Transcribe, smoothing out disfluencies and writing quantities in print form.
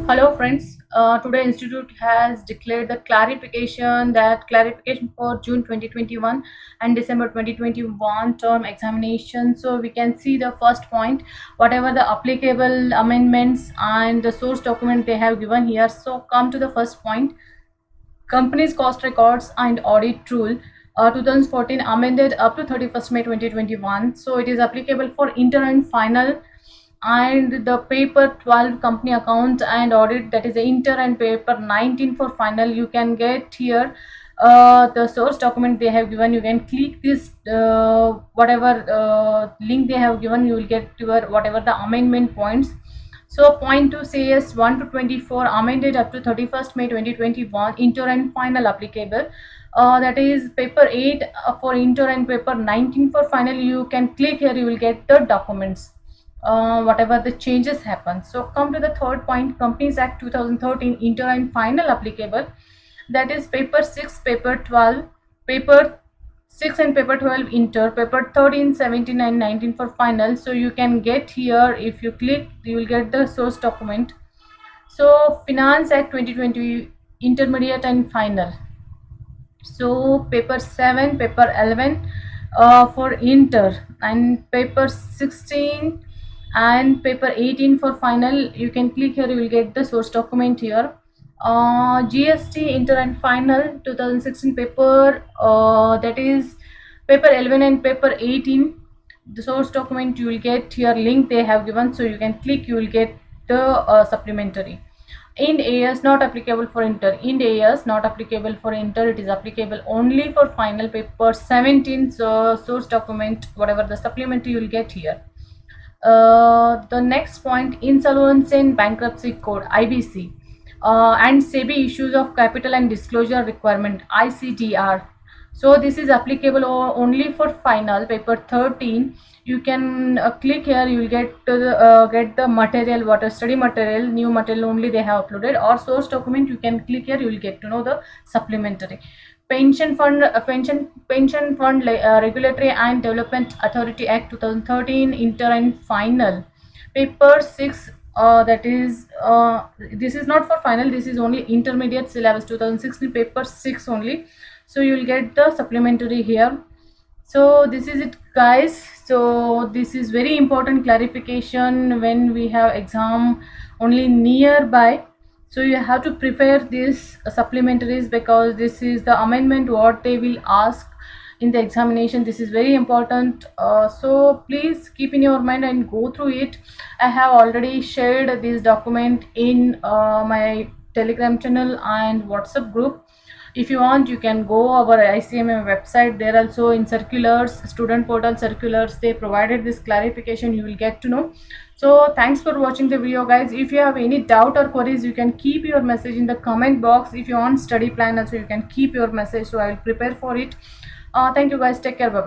Hello friends, today Institute has declared the clarification for June 2021 and December 2021 term examination. So we can see the first point, whatever the applicable amendments and the source document they have given here. So come to the first point, company's cost records and audit rule 2014 amended up to 31st May 2021. So it is applicable for inter and final, and the paper 12 company accounts and audit, that is the inter, and paper 19 for final. You can get here the source document they have given. You can click this whatever link they have given, you will get your whatever the amendment points. So point 2 says 1 to 24 amended up to 31st May 2021, inter and final applicable. That is paper 8 for inter and paper 19 for final. You can click here, you will get the documents whatever the changes happen. So come to the third point, Companies Act 2013 inter and final applicable. That is paper 6, paper 12, paper 6 and paper 12 inter, paper 13, 17 and 19 for final. So you can get here, if you click you will get the source document. So Finance Act 2020 intermediate and final. So paper 7, paper 11 for inter, and paper 16 and paper 18 for final. You can click here, you will get the source document here. GST inter and final 2016 paper, that is paper 11 and paper 18, the source document you will get here, link they have given, so you can click, you will get the supplementary. Ind AS not applicable for inter. Ind AS not applicable for inter. It is applicable only for final, paper 17. So source document, whatever the supplementary you will get here. The next point, Insolvency and Bankruptcy Code (IBC) and SEBI issues of capital and disclosure requirement (ICTR). So this is applicable only for final, paper 13. You can click here, you will get the material, what a study material, new material only they have uploaded, or source document. You can click here, you will get to know the supplementary. Pension Fund Regulatory and Development Authority Act 2013 inter and final, paper 6, that is this is not for final, this is only intermediate syllabus 2016, paper 6 only. So you will get the supplementary here. So this is it guys. So this is very important clarification when we have exam only nearby. So you have to prepare these supplementaries, because this is the amendment what they will ask in the examination. This is very important. So please keep in your mind and go through it. I have already shared this document in my Telegram channel and WhatsApp group. If you want, you can go our ICMM website. There also in circulars, student portal circulars, they provided this clarification, you will get to know. So thanks for watching the video guys. If you have any doubt or queries, you can keep your message in the comment box. If you want study plan also, you can keep your message, so I will prepare for it. Thank you guys, take care, bye bye.